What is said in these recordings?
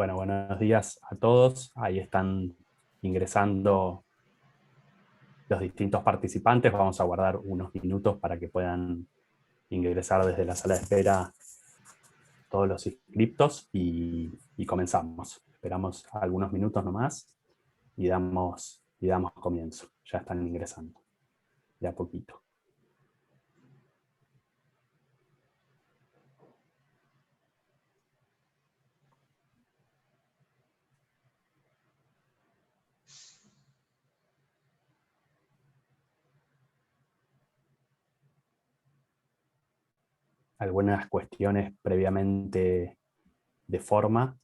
Bueno, buenos días a todos. Ahí están ingresando los distintos participantes. Vamos a guardar unos minutos para que puedan ingresar desde la sala de espera todos los inscriptos y comenzamos. Esperamos algunos minutos nomás y damos comienzo. Ya están ingresando de a poquito. Algunas cuestiones previamente de forma.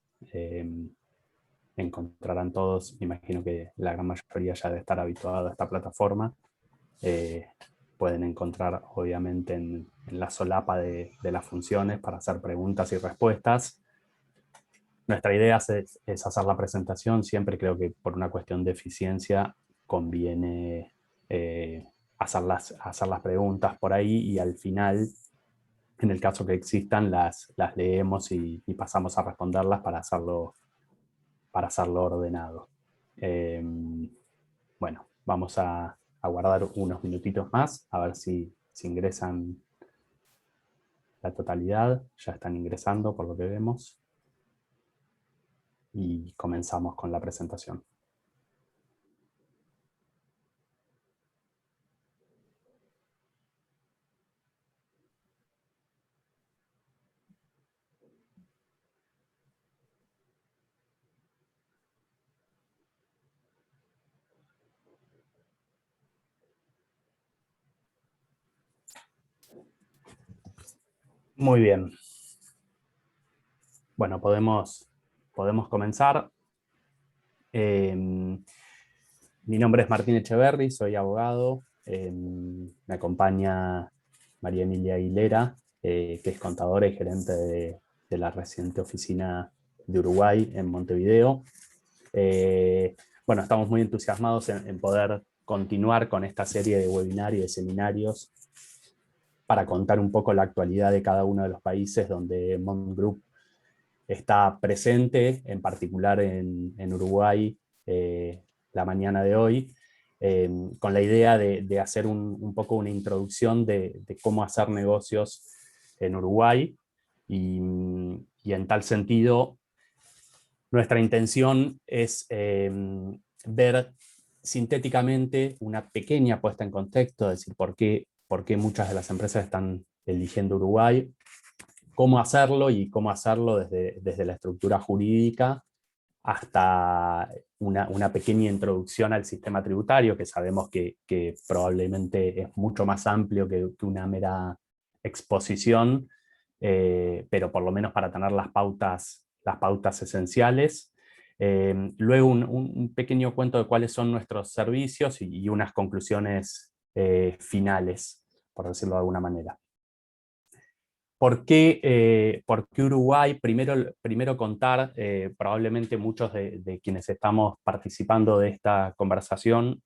Encontrarán todos, me imagino que la gran mayoría ya debe estar habituado a esta plataforma. Pueden encontrar obviamente en la solapa de las funciones para hacer preguntas y respuestas. Nuestra idea es hacer la presentación. Siempre creo que por una cuestión de eficiencia conviene hacer las preguntas por ahí y al final, en el caso que existan, las leemos y pasamos a responderlas para hacerlo ordenado. Bueno, vamos a guardar unos minutitos más, a ver si ingresan la totalidad. Ya están ingresando por lo que vemos. Y comenzamos con la presentación. Muy bien. Bueno, podemos comenzar. Mi nombre es Martín Echeverry, soy abogado. Me acompaña María Emilia Aguilera, que es contadora y gerente de la reciente oficina de Uruguay en Montevideo. Bueno, estamos muy entusiasmados en poder continuar con esta serie de webinarios y de seminarios para contar un poco la actualidad de cada uno de los países donde Mont Group está presente, en particular en Uruguay, la mañana de hoy, con la idea de hacer un poco una introducción de cómo hacer negocios en Uruguay y en tal sentido nuestra intención es ver sintéticamente una pequeña puesta en contexto, es decir, por qué muchas de las empresas están eligiendo Uruguay, cómo hacerlo y cómo hacerlo desde la estructura jurídica hasta una pequeña introducción al sistema tributario, que sabemos que probablemente es mucho más amplio que una mera exposición, pero por lo menos para tener las pautas esenciales. Luego un pequeño cuento de cuáles son nuestros servicios y unas conclusiones finales, por decirlo de alguna manera. ¿Por qué Uruguay? Primero contar, probablemente muchos de quienes estamos participando de esta conversación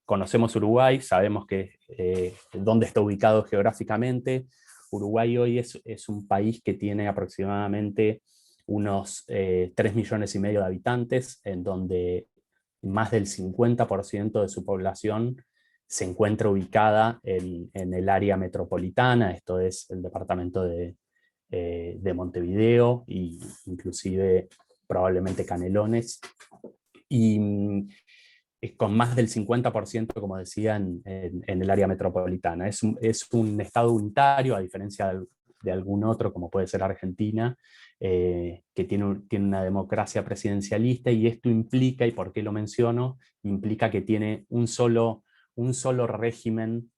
conocemos Uruguay, sabemos dónde está ubicado geográficamente. Uruguay hoy es un país que tiene aproximadamente unos 3,5 millones de habitantes, en donde más del 50% de su población se encuentra ubicada en el área metropolitana, esto es el departamento de Montevideo e inclusive probablemente Canelones, y con más del 50%, como decía, en el área metropolitana. Es un estado unitario, a diferencia de algún otro, como puede ser Argentina, que tiene una democracia presidencialista, y esto implica, y por qué lo menciono, implica que tiene un solo régimen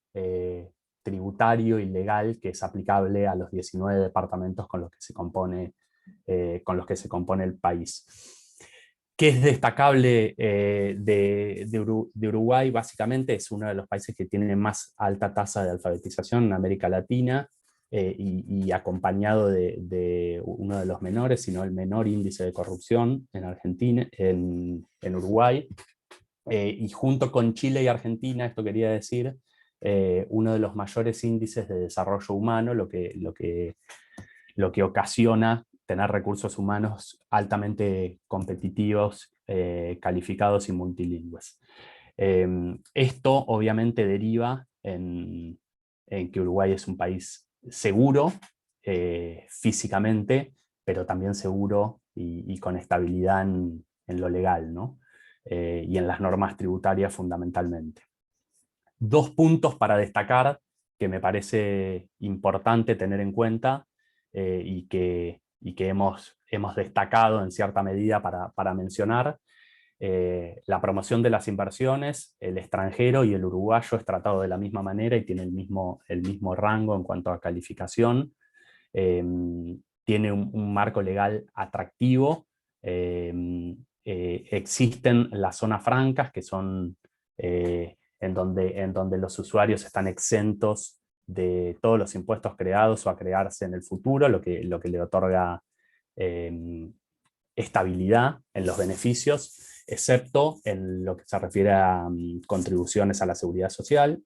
tributario y legal que es aplicable a los 19 departamentos con los que se compone el país. ¿Qué es destacable de Uruguay? Básicamente es uno de los países que tiene más alta tasa de alfabetización en América Latina, y acompañado de uno de los menores, sino el menor índice de corrupción en Argentina, en Uruguay. Y junto con Chile y Argentina, esto quería decir, uno de los mayores índices de desarrollo humano, lo que ocasiona tener recursos humanos altamente competitivos, calificados y multilingües. Esto obviamente deriva en que Uruguay es un país seguro físicamente, pero también seguro y con estabilidad en lo legal, ¿no? Y en las normas tributarias fundamentalmente. Dos puntos para destacar que me parece importante tener en cuenta y que hemos destacado en cierta medida para mencionar. La promoción de las inversiones, el extranjero y el uruguayo es tratado de la misma manera y tiene el mismo rango en cuanto a calificación. Tiene un marco legal atractivo. Existen las zonas francas, que son en donde los usuarios están exentos de todos los impuestos creados o a crearse en el futuro, lo que le otorga estabilidad en los beneficios, excepto en lo que se refiere a contribuciones a la seguridad social.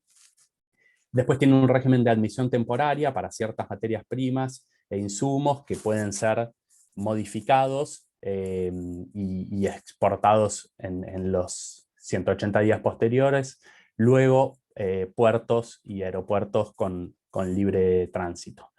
Después tiene un régimen de admisión temporaria para ciertas materias primas e insumos que pueden ser modificados y exportados en los 180 días posteriores. Luego, puertos y aeropuertos con libre tránsito.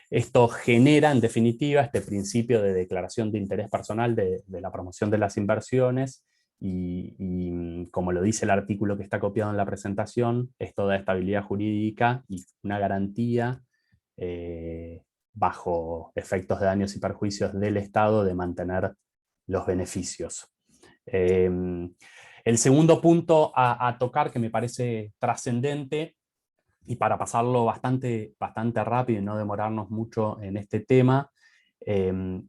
Esto genera, en definitiva, este principio de declaración de interés personal de la promoción de las inversiones y como lo dice el artículo que está copiado en la presentación, esto da estabilidad jurídica y una garantía bajo efectos de daños y perjuicios del Estado de mantener los beneficios. El segundo punto a tocar, que me parece trascendente, y para pasarlo bastante rápido y no demorarnos mucho en este tema,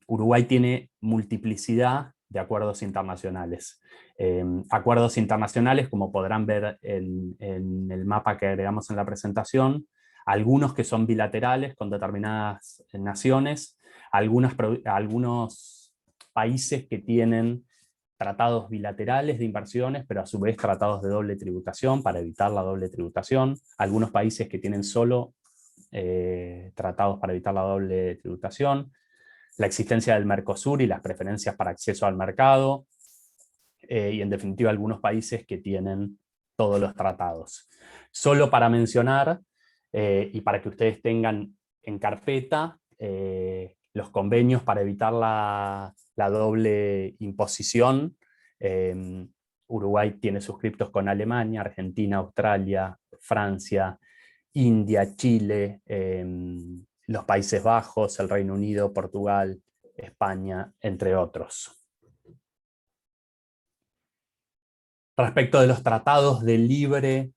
Uruguay tiene multiplicidad de acuerdos internacionales. Acuerdos internacionales, como podrán ver en el mapa que agregamos en la presentación, algunos que son bilaterales con determinadas naciones, algunos países que tienen tratados bilaterales de inversiones, pero a su vez tratados de doble tributación para evitar la doble tributación. Algunos países que tienen solo tratados para evitar la doble tributación. La existencia del Mercosur y las preferencias para acceso al mercado. Y en definitiva algunos países que tienen todos los tratados. Solo para mencionar, y para que ustedes tengan en carpeta, los convenios para evitar la doble imposición. Uruguay tiene suscriptos con Alemania, Argentina, Australia, Francia, India, Chile, los Países Bajos, el Reino Unido, Portugal, España, entre otros. Respecto de los tratados de libre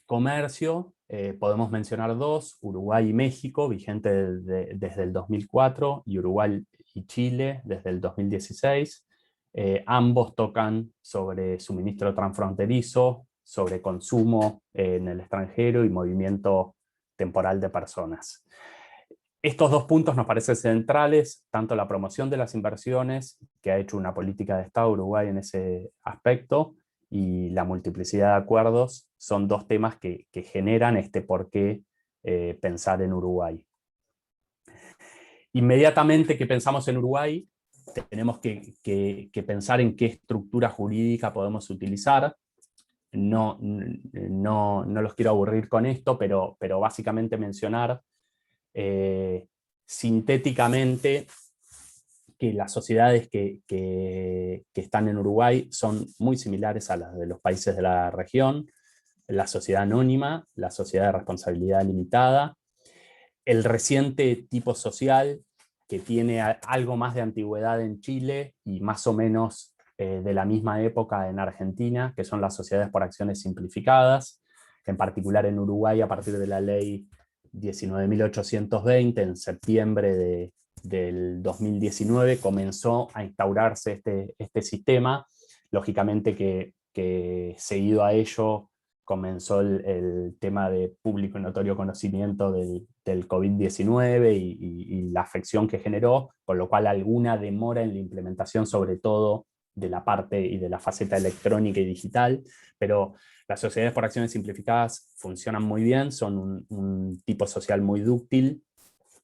comercio, podemos mencionar dos: Uruguay y México, vigente desde el 2004, y Uruguay y Chile desde el 2016. Ambos tocan sobre suministro transfronterizo, sobre consumo en el extranjero y movimiento temporal de personas. Estos dos puntos nos parecen centrales, tanto la promoción de las inversiones, que ha hecho una política de Estado Uruguay en ese aspecto, y la multiplicidad de acuerdos son dos temas que generan este por qué pensar en Uruguay. Inmediatamente que pensamos en Uruguay, tenemos que pensar en qué estructura jurídica podemos utilizar. No los quiero aburrir con esto, pero básicamente mencionar sintéticamente que las sociedades que están en Uruguay son muy similares a las de los países de la región: la sociedad anónima, la sociedad de responsabilidad limitada, el reciente tipo social, que tiene algo más de antigüedad en Chile y más o menos de la misma época en Argentina, que son las sociedades por acciones simplificadas, en particular en Uruguay a partir de la ley 19.820, en septiembre del 2019 comenzó a instaurarse este sistema. Lógicamente que seguido a ello comenzó el tema de público y notorio conocimiento del COVID-19 y la afección que generó, con lo cual alguna demora en la implementación, sobre todo de la parte y de la faceta electrónica y digital, pero las sociedades por acciones simplificadas funcionan muy bien, son un tipo social muy dúctil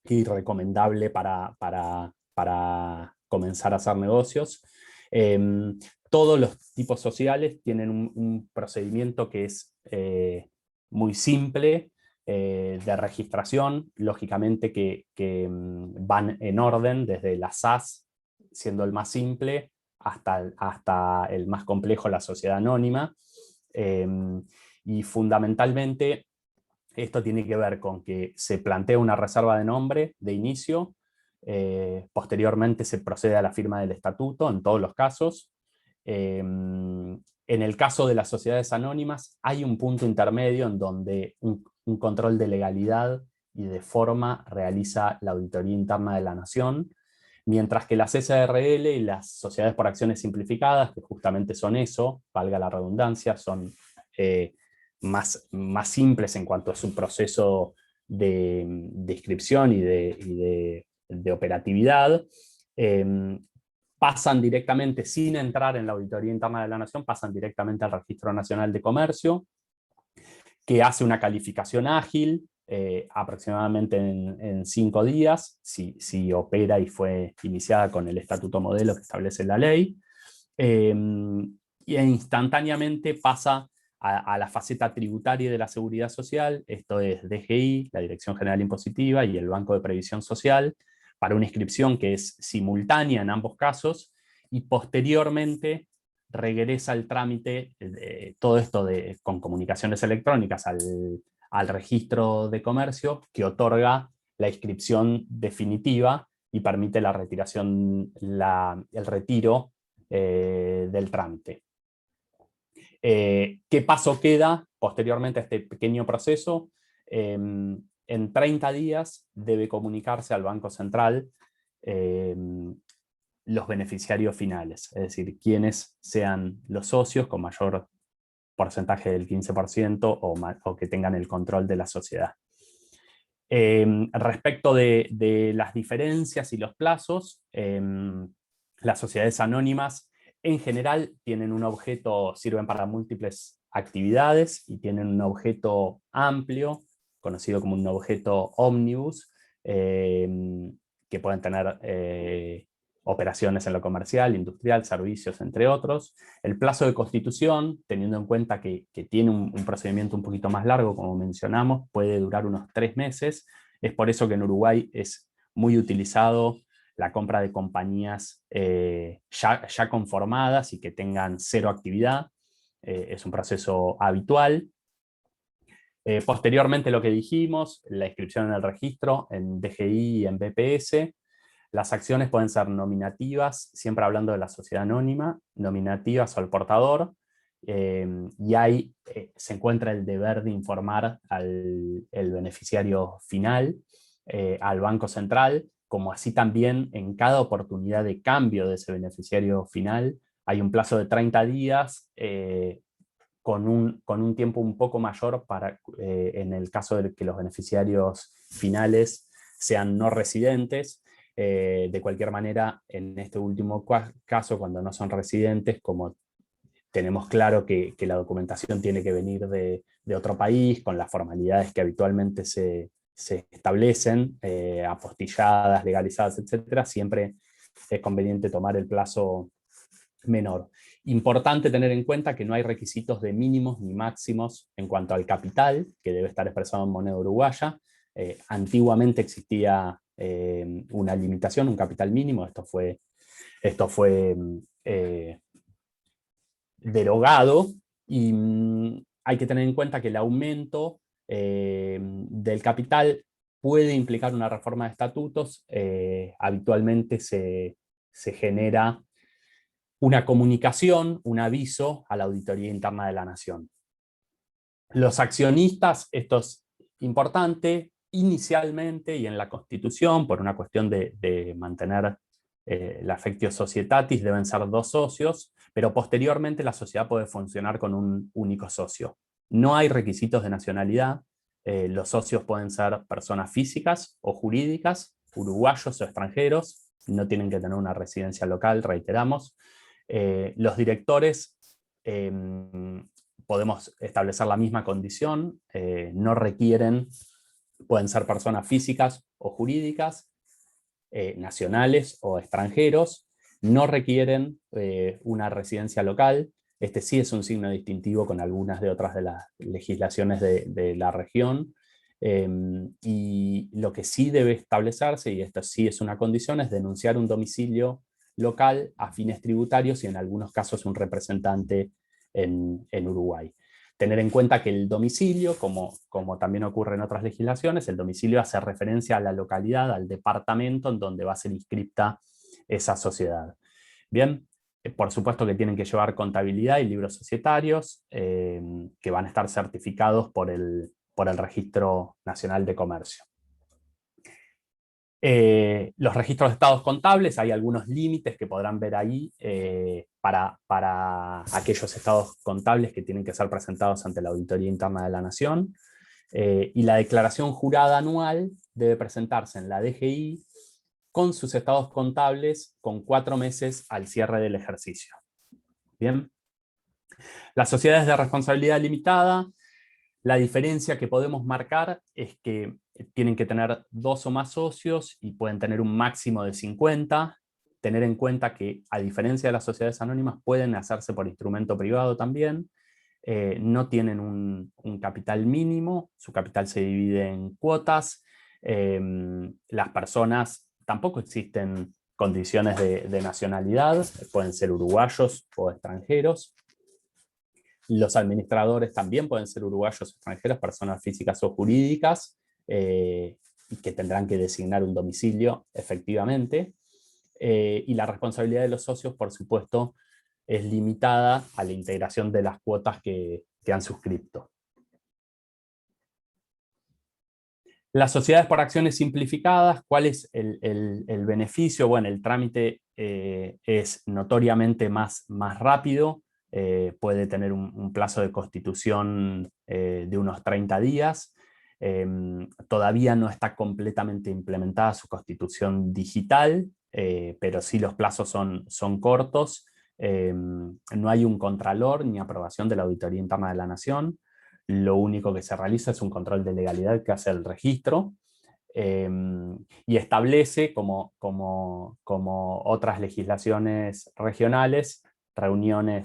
y recomendable para para comenzar a hacer negocios. Todos los tipos sociales tienen un procedimiento que es muy simple de registración, lógicamente que van en orden desde la SAS, siendo el más simple, hasta el más complejo, la sociedad anónima. Y fundamentalmente esto tiene que ver con que se plantea una reserva de nombre de inicio, posteriormente se procede a la firma del estatuto en todos los casos. En el caso de las sociedades anónimas hay un punto intermedio en donde un control de legalidad y de forma realiza la Auditoría Interna de la Nación, mientras que las SRL y las sociedades por acciones simplificadas, que justamente son eso, valga la redundancia, son más simples en cuanto a su proceso de inscripción y de operatividad, pasan directamente, sin entrar en la Auditoría Interna de la Nación, pasan directamente al Registro Nacional de Comercio, que hace una calificación ágil, aproximadamente en 5 días, si opera y fue iniciada con el estatuto modelo que establece la ley, y instantáneamente pasa a la faceta tributaria de la Seguridad Social, esto es DGI, la Dirección General Impositiva y el Banco de Previsión Social, para una inscripción que es simultánea en ambos casos, y posteriormente regresa el trámite, todo esto con comunicaciones electrónicas al registro de comercio, que otorga la inscripción definitiva y permite la retiración, el retiro del trámite. ¿Qué paso queda posteriormente a este pequeño proceso? En 30 días debe comunicarse al Banco Central los beneficiarios finales, es decir, quienes sean los socios con mayor porcentaje del 15% o que tengan el control de la sociedad. Respecto de las diferencias y los plazos, las sociedades anónimas en general tienen un objeto, sirven para múltiples actividades y tienen un objeto amplio, conocido como un objeto ómnibus, que pueden tener operaciones en lo comercial, industrial, servicios, entre otros. El plazo de constitución, teniendo en cuenta que tiene un procedimiento un poquito más largo, como mencionamos, puede durar unos 3 meses. Es por eso que en Uruguay es muy utilizado la compra de compañías ya conformadas y que tengan 0 actividad. Es un proceso habitual. Posteriormente, lo que dijimos, la inscripción en el registro, en DGI y en BPS. Las acciones pueden ser nominativas, siempre hablando de la sociedad anónima, nominativas al portador, y ahí se encuentra el deber de informar al beneficiario final, al Banco Central, como así también en cada oportunidad de cambio de ese beneficiario final hay un plazo de 30 días con un tiempo un poco mayor en el caso de que los beneficiarios finales sean no residentes. De cualquier manera, en este último caso, cuando no son residentes, como tenemos claro que la documentación tiene que venir de otro país, con las formalidades que habitualmente se establecen, apostilladas, legalizadas, etc., siempre es conveniente tomar el plazo menor. Importante tener en cuenta que no hay requisitos de mínimos ni máximos en cuanto al capital, que debe estar expresado en moneda uruguaya. Antiguamente existía una limitación, un capital mínimo, esto fue derogado, y hay que tener en cuenta que el aumento del capital puede implicar una reforma de estatutos. Habitualmente se genera una comunicación, un aviso a la Auditoría Interna de la Nación. Los accionistas, esto es importante, inicialmente y en la Constitución, por una cuestión de mantener la affectio societatis, deben ser 2 socios, pero posteriormente la sociedad puede funcionar con un único socio. No hay requisitos de nacionalidad, los socios pueden ser personas físicas o jurídicas, uruguayos o extranjeros, no tienen que tener una residencia local, reiteramos. Los directores podemos establecer la misma condición, no requieren, pueden ser personas físicas o jurídicas, nacionales o extranjeros, no requieren una residencia local. Este sí es un signo distintivo con algunas de otras de las legislaciones de la región. Y lo que sí debe establecerse, y esto sí es una condición, es denunciar un domicilio local a fines tributarios y en algunos casos un representante en Uruguay. Tener en cuenta que el domicilio, como también ocurre en otras legislaciones, el domicilio hace referencia a la localidad, al departamento en donde va a ser inscripta esa sociedad. Bien, por supuesto que tienen que llevar contabilidad y libros societarios que van a estar certificados por el Registro Nacional de Comercio. Los registros de estados contables, hay algunos límites que podrán ver ahí para aquellos estados contables que tienen que ser presentados ante la Auditoría Interna de la Nación. Y la declaración jurada anual debe presentarse en la DGI con sus estados contables con 4 meses al cierre del ejercicio. Bien. Las sociedades de responsabilidad limitada, la diferencia que podemos marcar es que tienen que tener 2 o más socios y pueden tener un máximo de 50. Tener en cuenta que, a diferencia de las sociedades anónimas, pueden hacerse por instrumento privado también. No tienen un capital mínimo, su capital se divide en cuotas. Las personas, tampoco existen condiciones de nacionalidad, pueden ser uruguayos o extranjeros. Los administradores también pueden ser uruguayos o extranjeros, personas físicas o jurídicas, y que tendrán que designar un domicilio efectivamente. Y la responsabilidad de los socios, por supuesto, es limitada a la integración de las cuotas que han suscrito. Las sociedades por acciones simplificadas, ¿cuál es el beneficio? Bueno, el trámite es notoriamente más rápido, puede tener un plazo de constitución de unos 30 días. Todavía no está completamente implementada su constitución digital, pero sí los plazos son cortos. No hay un contralor ni aprobación de la Auditoría Interna de la Nación. Lo único que se realiza es un control de legalidad que hace el registro y establece, como otras legislaciones regionales,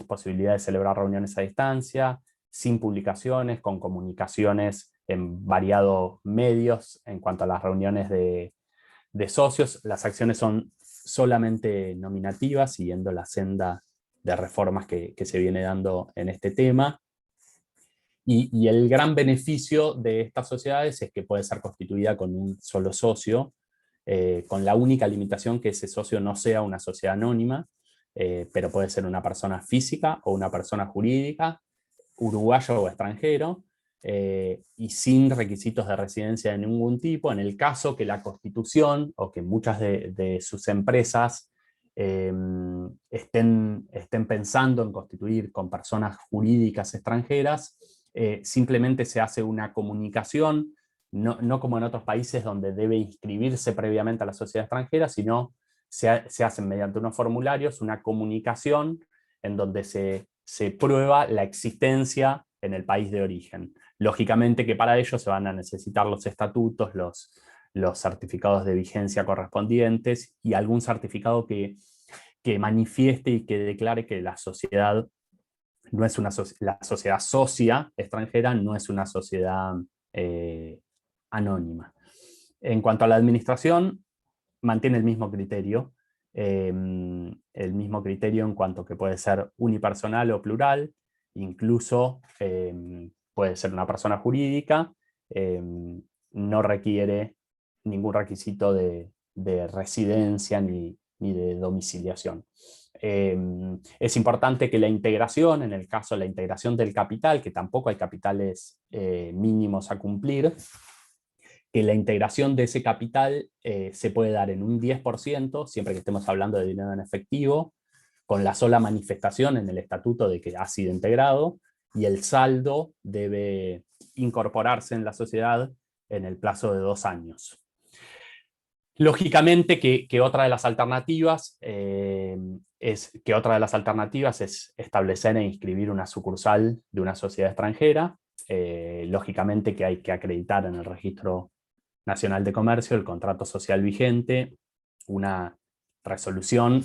posibilidad de celebrar reuniones a distancia, sin publicaciones, con comunicaciones en variados medios en cuanto a las reuniones de socios. Las acciones son solamente nominativas, siguiendo la senda de reformas que se viene dando en este tema. Y el gran beneficio de estas sociedades es que puede ser constituida con un solo socio, con la única limitación que ese socio no sea una sociedad anónima, pero puede ser una persona física o una persona jurídica, uruguayo o extranjero, y sin requisitos de residencia de ningún tipo, en el caso que la Constitución o que muchas de sus empresas estén pensando en constituir con personas jurídicas extranjeras. Simplemente se hace una comunicación, no como en otros países donde debe inscribirse previamente a la sociedad extranjera, sino se hacen mediante unos formularios una comunicación en donde se prueba la existencia en el país de origen. Lógicamente que para ello se van a necesitar los estatutos, los certificados de vigencia correspondientes y algún certificado que manifieste y que declare que la sociedad no es la sociedad socia extranjera no es una sociedad anónima. En cuanto a la administración, mantiene el mismo criterio en cuanto que puede ser unipersonal o plural, incluso puede ser una persona jurídica, no requiere ningún requisito de residencia ni de domiciliación. Es importante que la integración, en el caso de la integración del capital, que tampoco hay capitales mínimos a cumplir, que la integración de ese capital se puede dar en un 10%, siempre que estemos hablando de dinero en efectivo, con la sola manifestación en el estatuto de que ha sido integrado, y el saldo debe incorporarse en la sociedad en el plazo de 2 años. Lógicamente que otra de las alternativas es establecer e inscribir una sucursal de una sociedad extranjera. Lógicamente que hay que acreditar en el Registro Nacional de Comercio el contrato social vigente una resolución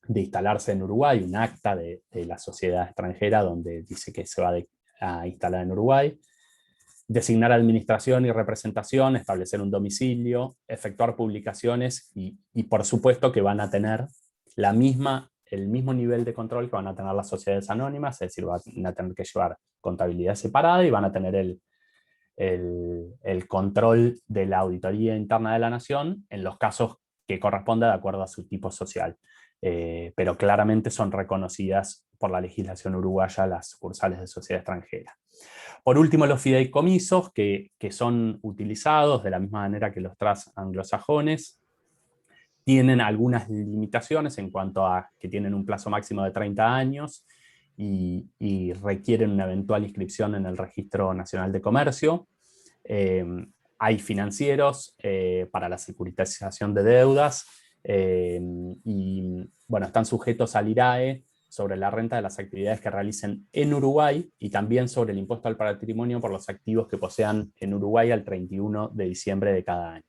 de instalarse en Uruguay, un acta de la sociedad extranjera donde dice que se va a instalar en Uruguay, designar administración y representación, establecer un domicilio, efectuar publicaciones y por supuesto que van a tener el mismo nivel de control que van a tener las sociedades anónimas, es decir, van a tener que llevar contabilidad separada y van a tener el control de la auditoría interna de la nación en los casos que corresponda de acuerdo a su tipo social. Pero claramente son reconocidas por la legislación uruguaya las sucursales de sociedad extranjera. Por último, los fideicomisos, que son utilizados de la misma manera que los TRAS anglosajones, tienen algunas limitaciones en cuanto a que tienen un plazo máximo de 30 años y requieren una eventual inscripción en el Registro Nacional de Comercio. Hay financieros para la securitización de deudas y bueno, están sujetos al IRAE sobre la renta de las actividades que realicen en Uruguay y también sobre el impuesto al patrimonio por los activos que posean en Uruguay al 31 de diciembre de cada año.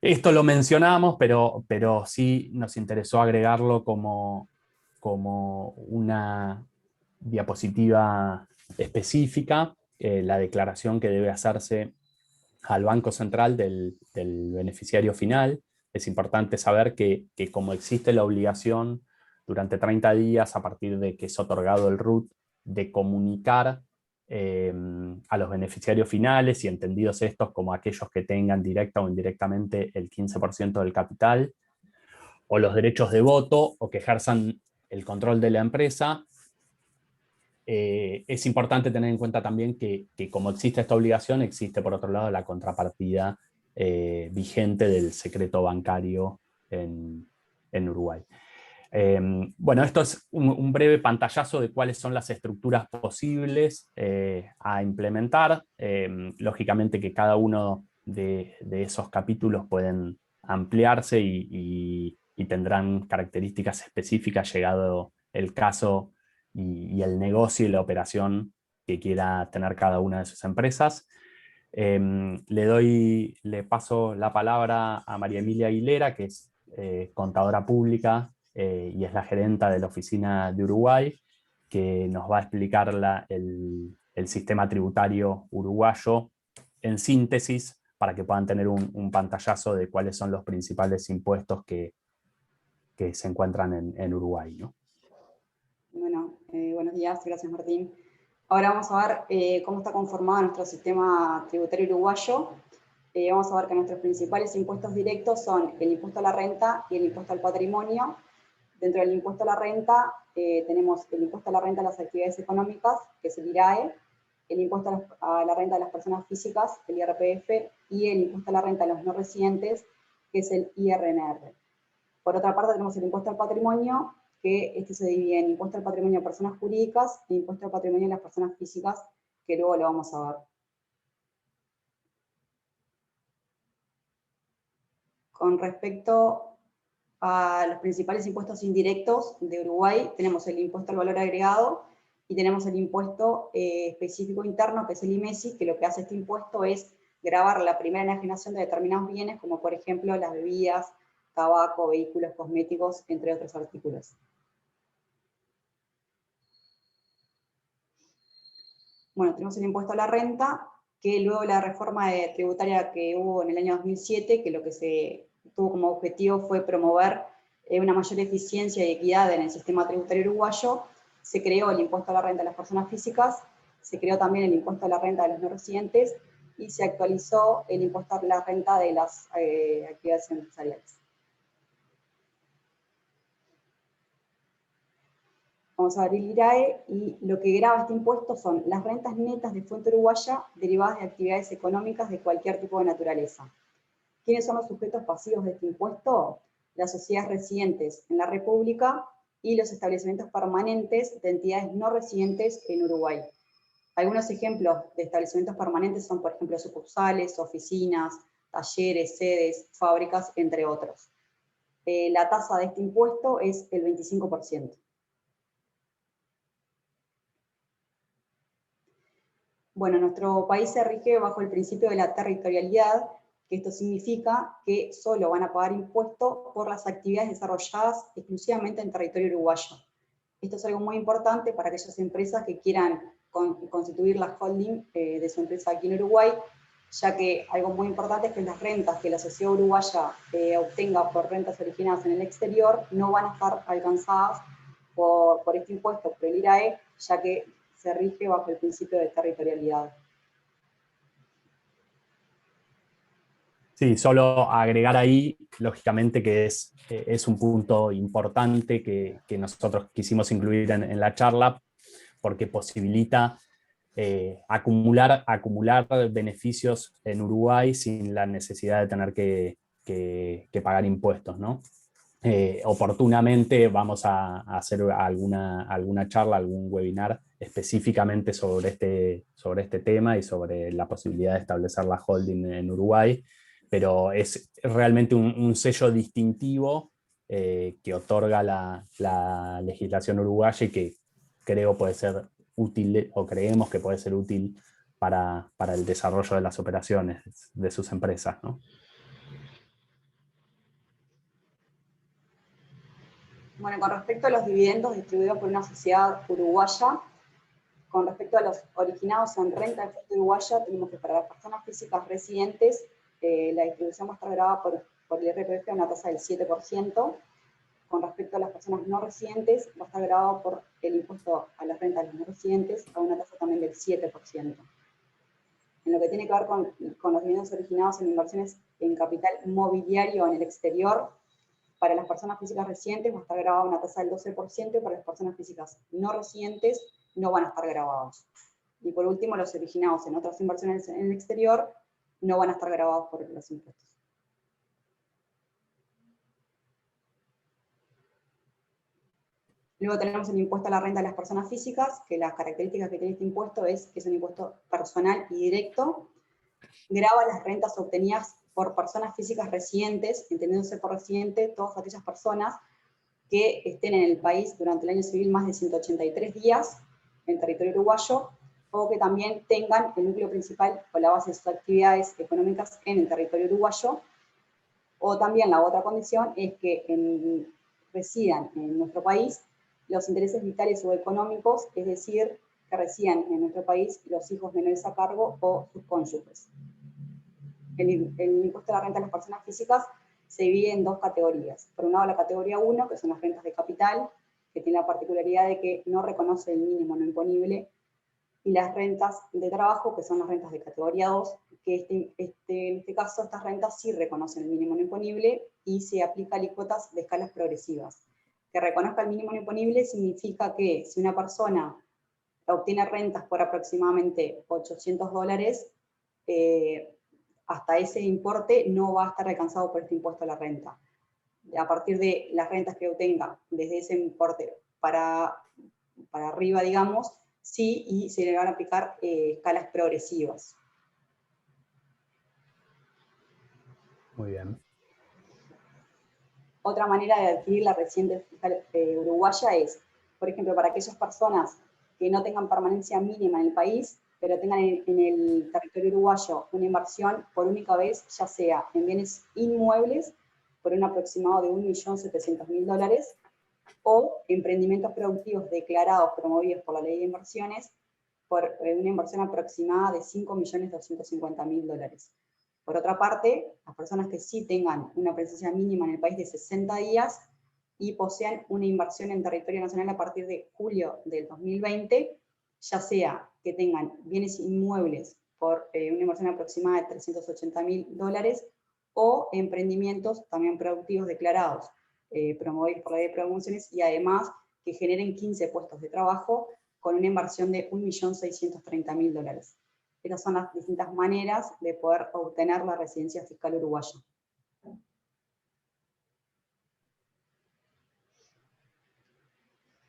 Esto lo mencionamos, pero sí nos interesó agregarlo como una diapositiva específica, la declaración que debe hacerse al Banco Central del beneficiario final. Es importante saber que como existe la obligación durante 30 días a partir de que es otorgado el RUT de comunicar a los beneficiarios finales y entendidos estos como aquellos que tengan directa o indirectamente el 15% del capital o los derechos de voto o que ejerzan el control de la empresa, es importante tener en cuenta también que como existe esta obligación, existe por otro lado la contrapartida vigente del secreto bancario en Uruguay. Bueno, esto es un breve pantallazo de cuáles son las estructuras posibles a implementar. Lógicamente que cada uno de esos capítulos pueden ampliarse y tendrán características específicas llegado el caso y el negocio y la operación que quiera tener cada una de sus empresas. Le paso la palabra a María Emilia Aguilera, que es contadora pública y es la gerenta de la oficina de Uruguay, que nos va a explicar el sistema tributario uruguayo en síntesis para que puedan tener un pantallazo de cuáles son los principales impuestos que se encuentran en Uruguay, ¿no? Bueno, buenos días, gracias Martín. Ahora vamos a ver cómo está conformado nuestro sistema tributario uruguayo. Vamos a ver que nuestros principales impuestos directos son el impuesto a la renta y el impuesto al patrimonio. Dentro del impuesto a la renta tenemos el impuesto a la renta de las actividades económicas, que es el IRAE, el impuesto a la renta de las personas físicas, el IRPF, y el impuesto a la renta de los no residentes, que es el IRNR. Por otra parte tenemos el impuesto al patrimonio, que este se divide en impuesto al patrimonio de personas jurídicas e impuesto al patrimonio de las personas físicas, que luego lo vamos a ver. Con respecto a los principales impuestos indirectos de Uruguay, tenemos el impuesto al valor agregado y tenemos el impuesto específico interno, que es el IMESI, que lo que hace este impuesto es gravar la primera enajenación de determinados bienes, como por ejemplo las bebidas, tabaco, vehículos cosméticos, entre otros artículos. Bueno, tenemos el impuesto a la renta, que luego de la reforma tributaria que hubo en el año 2007, que lo que se tuvo como objetivo fue promover una mayor eficiencia y equidad en el sistema tributario uruguayo, se creó el impuesto a la renta de las personas físicas, se creó también el impuesto a la renta de los no residentes y se actualizó el impuesto a la renta de las actividades empresariales. Vamos a ver el IRAE y lo que grava este impuesto son las rentas netas de fuente uruguaya derivadas de actividades económicas de cualquier tipo de naturaleza. ¿Quiénes son los sujetos pasivos de este impuesto? Las sociedades residentes en la República y los establecimientos permanentes de entidades no residentes en Uruguay. Algunos ejemplos de establecimientos permanentes son, por ejemplo, sucursales, oficinas, talleres, sedes, fábricas, entre otros. La tasa de este impuesto es el 25%. Bueno, nuestro país se rige bajo el principio de la territorialidad, que esto significa que solo van a pagar impuestos por las actividades desarrolladas exclusivamente en territorio uruguayo. Esto es algo muy importante para aquellas empresas que quieran constituir la holding de su empresa aquí en Uruguay, ya que algo muy importante es que las rentas que la sociedad uruguaya obtenga por rentas originadas en el exterior no van a estar alcanzadas por este impuesto, por el IRAE, ya que se rige bajo el principio de territorialidad. Sí, solo agregar ahí, lógicamente, que es un punto importante que nosotros quisimos incluir en la charla, porque posibilita acumular beneficios en Uruguay sin la necesidad de tener que pagar impuestos, ¿no? Oportunamente vamos a hacer alguna charla, algún webinar específicamente sobre este tema y sobre la posibilidad de establecer la holding en Uruguay, pero es realmente un sello distintivo que otorga la legislación uruguaya y que creo puede ser útil, o creemos que puede ser útil para el desarrollo de las operaciones de sus empresas, ¿no? Bueno, con respecto a los dividendos distribuidos por una sociedad uruguaya, con respecto a los originados en renta de fuente uruguaya, tenemos que para las personas físicas residentes, la distribución va a estar grabada por el IRPF a una tasa del 7%. Con respecto a las personas no residentes, va a estar grabado por el impuesto a las rentas de los no residentes a una tasa también del 7%. En lo que tiene que ver con los dividendos originados en inversiones en capital mobiliario en el exterior, para las personas físicas residentes va a estar grabada una tasa del 12% y para las personas físicas no residentes no van a estar grabados. Y por último, los originados en otras inversiones en el exterior no van a estar grabados por los impuestos. Luego tenemos el impuesto a la renta de las personas físicas, que las características que tiene este impuesto es que es un impuesto personal y directo. Grava las rentas obtenidas por personas físicas residentes, entendiéndose por residente todas aquellas personas que estén en el país durante el año civil más de 183 días en territorio uruguayo, o que también tengan el núcleo principal o la base de sus actividades económicas en el territorio uruguayo. O también la otra condición es que residan en nuestro país los intereses vitales o económicos, es decir, que residan en nuestro país los hijos menores a cargo o sus cónyuges. El impuesto a la renta de las personas físicas se divide en dos categorías. Por un lado, la categoría 1, que son las rentas de capital, que tiene la particularidad de que no reconoce el mínimo no imponible, y las rentas de trabajo, que son las rentas de categoría 2, que en este caso estas rentas sí reconocen el mínimo no imponible y se aplica alícuotas de escalas progresivas. Que reconozca el mínimo no imponible significa que si una persona obtiene rentas por aproximadamente $800, hasta ese importe no va a estar alcanzado por este impuesto a la renta. A partir de las rentas que obtenga desde ese importe para arriba, digamos, sí, y se le van a aplicar escalas progresivas. Muy bien. Otra manera de adquirir la residencia fiscal uruguaya es, por ejemplo, para aquellas personas que no tengan permanencia mínima en el país, pero tengan en el territorio uruguayo una inversión por única vez, ya sea en bienes inmuebles, por un aproximado de $1.700.000, o emprendimientos productivos declarados, promovidos por la Ley de Inversiones, por una inversión aproximada de $5.250.000. Por otra parte, las personas que sí tengan una presencia mínima en el país de 60 días y posean una inversión en territorio nacional a partir de julio del 2020, ya sea que tengan bienes inmuebles por una inversión aproximada de $380.000 o emprendimientos también productivos declarados, promovidos por la Ley de Promociones y además que generen 15 puestos de trabajo con una inversión de $1.630.000. Estas son las distintas maneras de poder obtener la residencia fiscal uruguaya.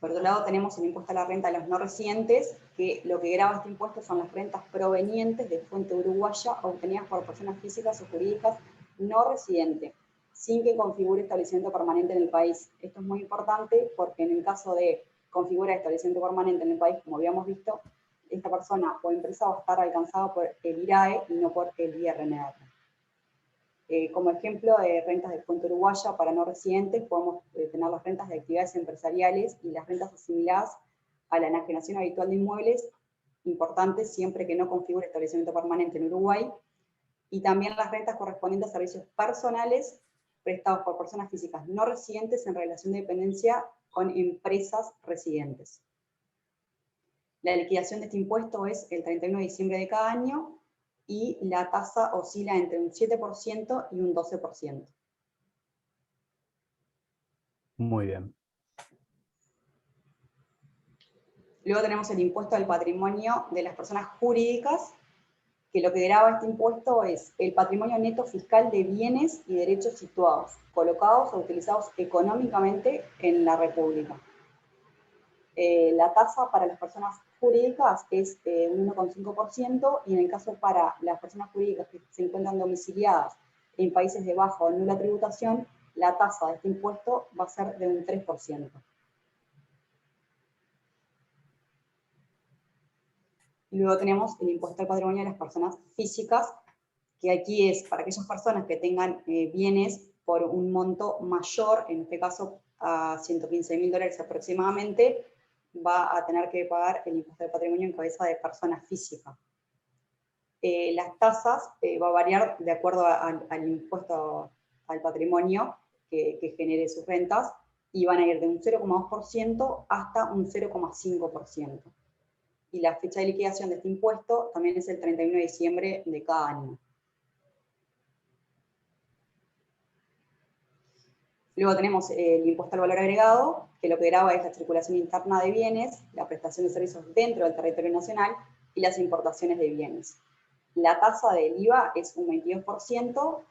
Por otro lado, tenemos el impuesto a la renta de los no residentes, que lo que grava este impuesto son las rentas provenientes de fuente uruguaya obtenidas por personas físicas o jurídicas no residentes, sin que configure establecimiento permanente en el país. Esto es muy importante porque en el caso de configurar establecimiento permanente en el país, como habíamos visto, esta persona o empresa va a estar alcanzada por el IRAE y no por el IRNR. Como ejemplo de rentas de fuente uruguaya para no residentes, podemos tener las rentas de actividades empresariales y las rentas asimiladas a la enajenación habitual de inmuebles, importantes siempre que no configure establecimiento permanente en Uruguay, y también las rentas correspondientes a servicios personales prestados por personas físicas no residentes en relación de dependencia con empresas residentes. La liquidación de este impuesto es el 31 de diciembre de cada año y la tasa oscila entre un 7% y un 12%. Muy bien. Luego tenemos el impuesto al patrimonio de las personas jurídicas, que lo que grava este impuesto es el patrimonio neto fiscal de bienes y derechos situados, colocados o utilizados económicamente en la República. La tasa para las personas jurídicas es un 1,5%, y en el caso para las personas jurídicas que se encuentran domiciliadas en países de baja o nula tributación, la tasa de este impuesto va a ser de un 3%. Y luego tenemos el impuesto al patrimonio de las personas físicas, que aquí es para aquellas personas que tengan bienes por un monto mayor, en este caso a $115.000 aproximadamente, va a tener que pagar el impuesto al patrimonio en cabeza de persona física. Las tasas va a variar de acuerdo al impuesto al patrimonio que genere sus rentas, y van a ir de un 0,2% hasta un 0,5%. Y la fecha de liquidación de este impuesto también es el 31 de diciembre de cada año. Luego tenemos el impuesto al valor agregado, que lo que grava es la circulación interna de bienes, la prestación de servicios dentro del territorio nacional y las importaciones de bienes. La tasa del IVA es un 22%,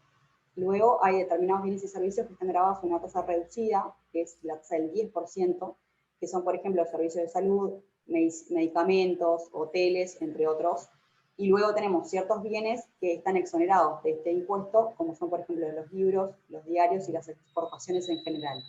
luego hay determinados bienes y servicios que están gravados en una tasa reducida, que es la tasa del 10%, que son, por ejemplo, los servicios de salud, medicamentos, hoteles, entre otros. Y luego tenemos ciertos bienes que están exonerados de este impuesto, como son, por ejemplo, los libros, los diarios y las exportaciones en general.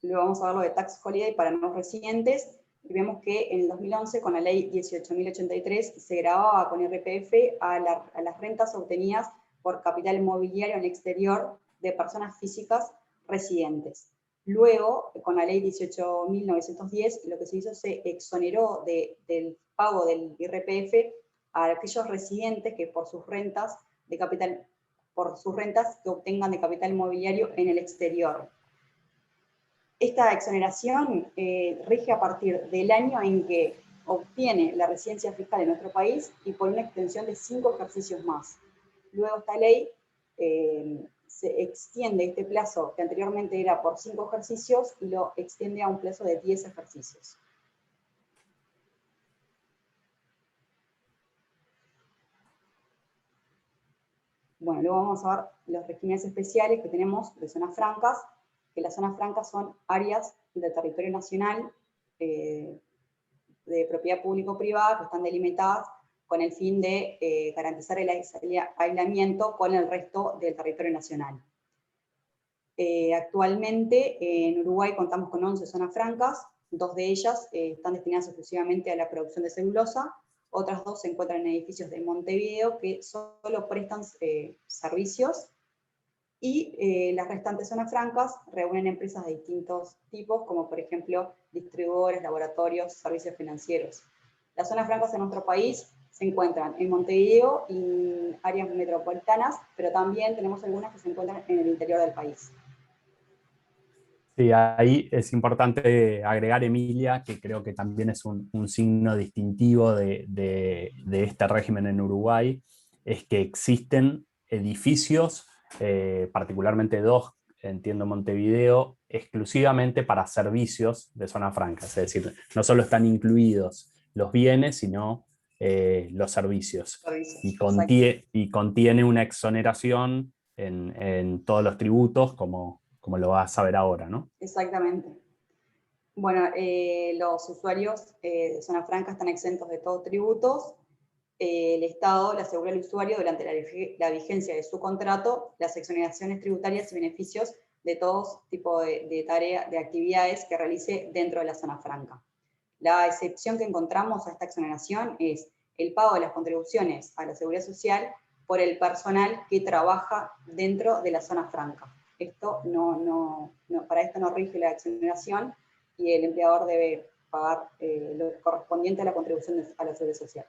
Luego vamos a ver lo de Tax Holiday para no residentes, y vemos que en el 2011, con la ley 18.083, se grababa con IRPF a las rentas obtenidas por capital inmobiliario en el exterior de personas físicas residentes. Luego, con la ley 18.910, lo que se hizo, se exoneró del pago del IRPF a aquellos residentes que por sus rentas que obtengan de capital inmobiliario en el exterior. Esta exoneración rige a partir del año en que obtiene la residencia fiscal en nuestro país y por una extensión de 5 ejercicios más. Luego esta ley se extiende este plazo, que anteriormente era por 5 ejercicios, y lo extiende a un plazo de 10 ejercicios. Bueno, luego vamos a ver los regímenes especiales que tenemos de zonas francas, que las zonas francas son áreas de territorio nacional de propiedad público-privada que están delimitadas con el fin de garantizar el aislamiento con el resto del territorio nacional. Actualmente en Uruguay contamos con 11 zonas francas, 2 de ellas están destinadas exclusivamente a la producción de celulosa, otras 2 se encuentran en edificios de Montevideo que solo prestan servicios, y las restantes zonas francas reúnen empresas de distintos tipos, como por ejemplo distribuidores, laboratorios, servicios financieros. Las zonas francas en nuestro país se encuentran en Montevideo y en áreas metropolitanas, pero también tenemos algunas que se encuentran en el interior del país. Sí, ahí es importante agregar, Emilia, que creo que también es un signo distintivo de este régimen en Uruguay, es que existen edificios, particularmente 2, entiendo Montevideo, exclusivamente para servicios de zona franca, es decir, no solo están incluidos los bienes, sino los servicios. Y contiene una exoneración en todos los tributos, como lo vas a ver ahora, ¿no? Exactamente. Bueno, los usuarios de zona franca están exentos de todos tributos. El Estado le asegura al usuario durante la vigencia de su contrato las exoneraciones tributarias y beneficios de todos tipos de tareas, de actividades que realice dentro de la zona franca. La excepción que encontramos a esta exoneración es el pago de las contribuciones a la seguridad social por el personal que trabaja dentro de la zona franca. Esto para esto no rige la exoneración y el empleador debe pagar lo correspondiente a la contribución a la seguridad social.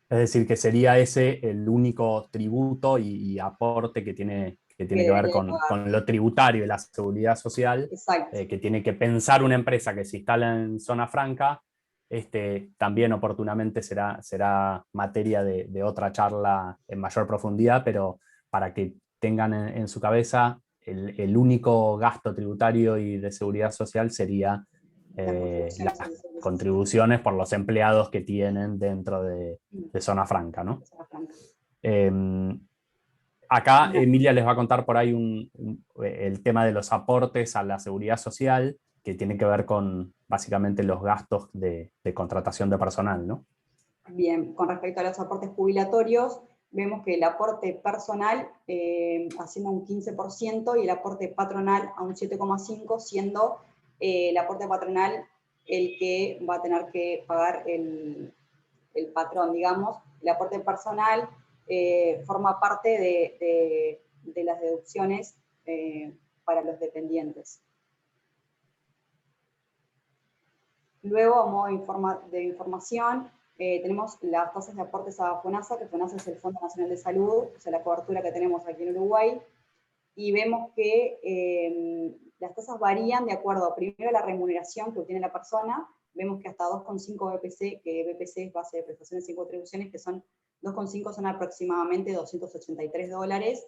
Es decir, que sería ese el único tributo y aporte que tiene que ver con lo tributario y la seguridad social, que tiene que pensar una empresa que se instala en zona franca. También oportunamente será materia de otra charla en mayor profundidad, pero para que tengan en su cabeza, el único gasto tributario y de seguridad social sería las contribuciones por los empleados que tienen dentro de zona franca, ¿no? Acá Emilia les va a contar por ahí el tema de los aportes a la seguridad social, que tiene que ver con básicamente los gastos de contratación de personal, ¿no? Bien, con respecto a los aportes jubilatorios, vemos que el aporte personal asciende a un 15% y el aporte patronal a un 7,5%, siendo el aporte patronal el que va a tener que pagar el patrón, digamos. El aporte personal forma parte de las deducciones para los dependientes. Luego, a modo de información, tenemos las tasas de aportes a FONASA, que FONASA es el Fondo Nacional de Salud, o sea, la cobertura que tenemos aquí en Uruguay, y vemos que las tasas varían de acuerdo, primero, a la remuneración que obtiene la persona. Vemos que hasta 2,5 BPC, que BPC es base de prestaciones y contribuciones, que son 2,5 son aproximadamente $283.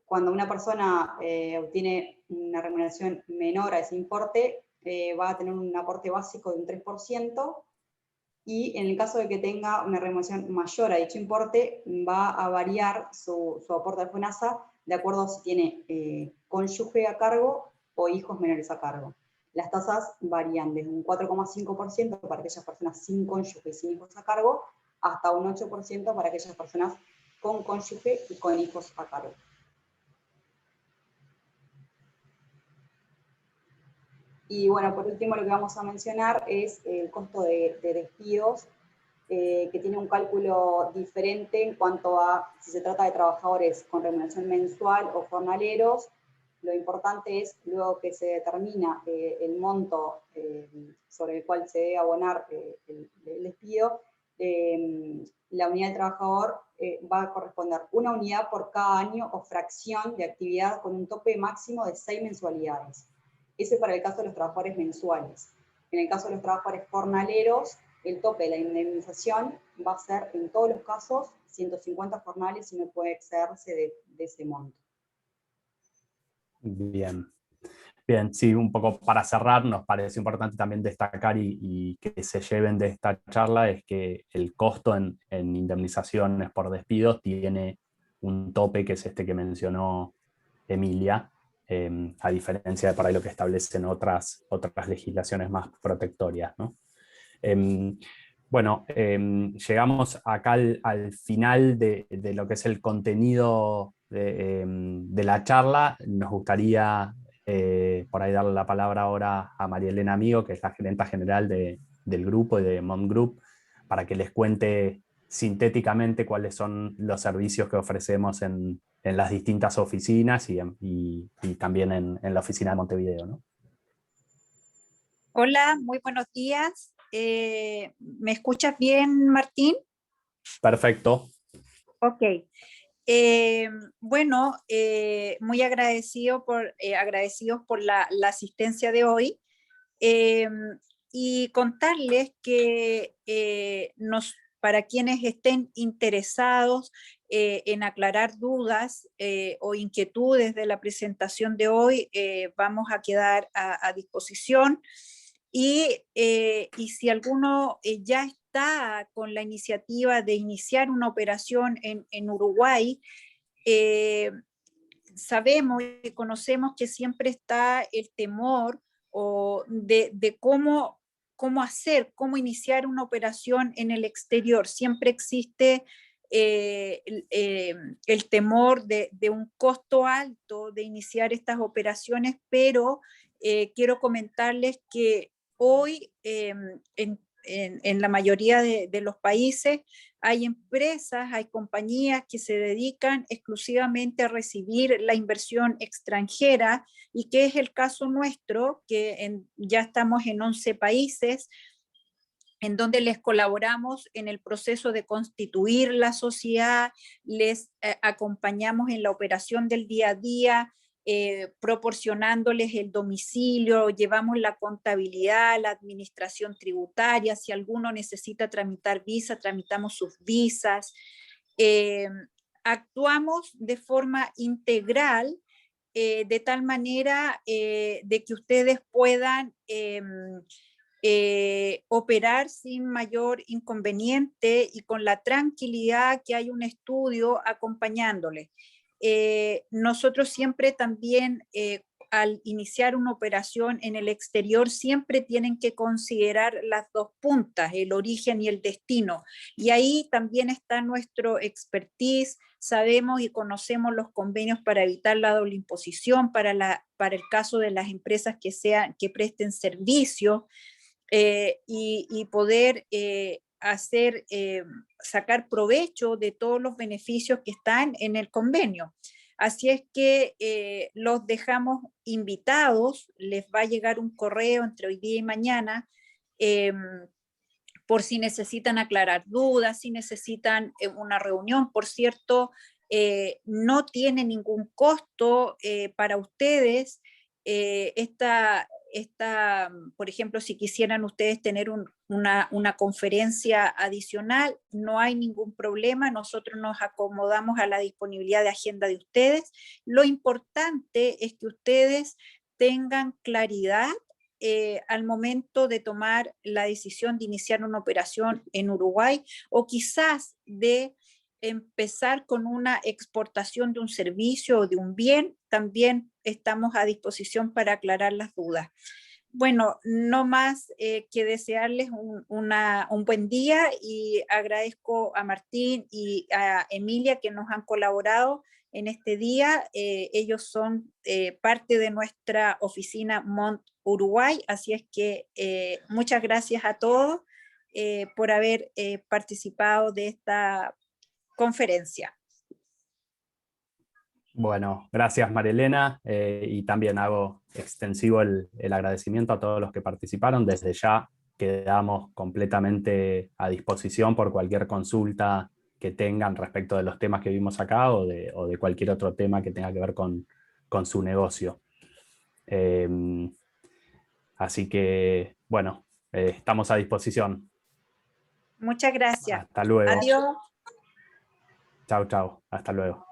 Cuando una persona obtiene una remuneración menor a ese importe, va a tener un aporte básico de un 3%, y en el caso de que tenga una remuneración mayor a dicho importe, va a variar su aporte a FONASA de acuerdo a si tiene cónyuge a cargo o hijos menores a cargo. Las tasas varían desde un 4,5% para aquellas personas sin cónyuge y sin hijos a cargo, hasta un 8% para aquellas personas con cónyuge y con hijos a cargo. Y bueno, por último lo que vamos a mencionar es el costo de despidos, que tiene un cálculo diferente en cuanto a si se trata de trabajadores con remuneración mensual o jornaleros. Lo importante es, luego que se determina el monto sobre el cual se debe abonar el despido, la unidad del trabajador va a corresponder una unidad por cada año o fracción de actividad con un tope máximo de 6 mensualidades. Ese para el caso de los trabajadores mensuales. En el caso de los trabajadores jornaleros, el tope de la indemnización va a ser, en todos los casos, 150 jornales y no puede excederse de ese monto. Bien. Bien, sí, un poco para cerrar, nos parece importante también destacar y que se lleven de esta charla es que el costo en indemnizaciones por despidos tiene un tope que es este que mencionó Emilia, a diferencia de por ahí lo que establecen otras legislaciones más protectorias, ¿no? Bueno, llegamos acá al final de lo que es el contenido de la charla. Nos gustaría por ahí darle la palabra ahora a María Elena Amigo, que es la gerenta general del grupo y de Mom Group, para que les cuente sintéticamente cuáles son los servicios que ofrecemos en las distintas oficinas y también en la oficina de Montevideo, ¿no? Hola, muy buenos días. ¿Me escuchas bien, Martín? Perfecto. Ok. Bueno, muy agradecidos por la asistencia de hoy, y contarles que para quienes estén interesados en aclarar dudas o inquietudes de la presentación de hoy, vamos a quedar a disposición. Y si alguno ya está con la iniciativa de iniciar una operación en Uruguay, sabemos y conocemos que siempre está el temor de cómo cómo iniciar una operación en el exterior. Siempre existe el temor de un costo alto de iniciar estas operaciones, pero quiero comentarles que hoy en la mayoría de los países hay empresas, hay compañías que se dedican exclusivamente a recibir la inversión extranjera, y que es el caso nuestro, que ya estamos en 11 países, en donde les colaboramos en el proceso de constituir la sociedad, les acompañamos en la operación del día a día, proporcionándoles el domicilio, llevamos la contabilidad, la administración tributaria, si alguno necesita tramitar visa, tramitamos sus visas, actuamos de forma integral, de tal manera de que ustedes puedan operar sin mayor inconveniente y con la tranquilidad que hay un estudio acompañándole. Nosotros siempre también, al iniciar una operación en el exterior, siempre tienen que considerar las dos puntas, el origen y el destino. Y ahí también está nuestro expertise, sabemos y conocemos los convenios para evitar la doble imposición, para el caso de las empresas que presten servicios, y poder sacar provecho de todos los beneficios que están en el convenio. Así es que los dejamos invitados, les va a llegar un correo entre hoy día y mañana, por si necesitan aclarar dudas, si necesitan una reunión. Por cierto, no tiene ningún costo para ustedes. Por ejemplo, si quisieran ustedes tener una conferencia adicional, no hay ningún problema, nosotros nos acomodamos a la disponibilidad de agenda de ustedes. Lo importante es que ustedes tengan claridad al momento de tomar la decisión de iniciar una operación en Uruguay, o quizás de empezar con una exportación de un servicio o de un bien. También estamos a disposición para aclarar las dudas. Bueno, no más que desearles un buen día, y agradezco a Martín y a Emilia que nos han colaborado en este día. Ellos son parte de nuestra oficina Mont Uruguay, así es que muchas gracias a todos por haber participado de esta conferencia. Bueno, gracias Marilena, y también hago extensivo el agradecimiento a todos los que participaron. Desde ya quedamos completamente a disposición por cualquier consulta que tengan respecto de los temas que vimos acá, o de cualquier otro tema que tenga que ver con su negocio. Así que, bueno, estamos a disposición. Muchas gracias. Hasta luego. Adiós. Chau, chau. Hasta luego.